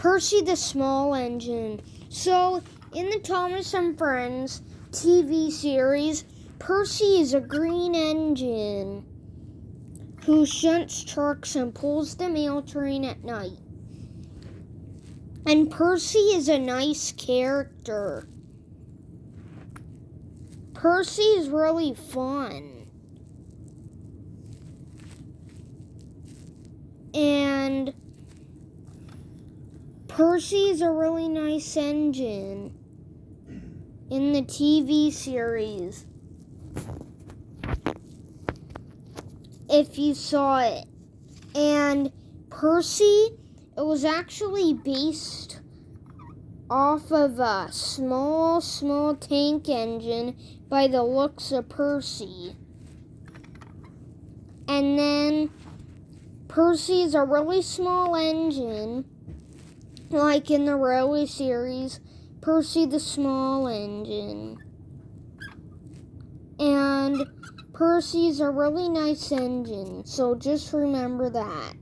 Percy the Small Engine. So, in the Thomas and Friends TV series, Percy is a green engine who shunts trucks and pulls the mail train at night. And Percy is a nice character. Percy is really fun. And Percy is a really nice engine in the TV series, if you saw it. And Percy, it was actually based off of a small tank engine by the looks of Percy. And then Percy is a really small engine, like in the railway series, Percy the Small Engine. And Percy's a really nice engine, so just remember that.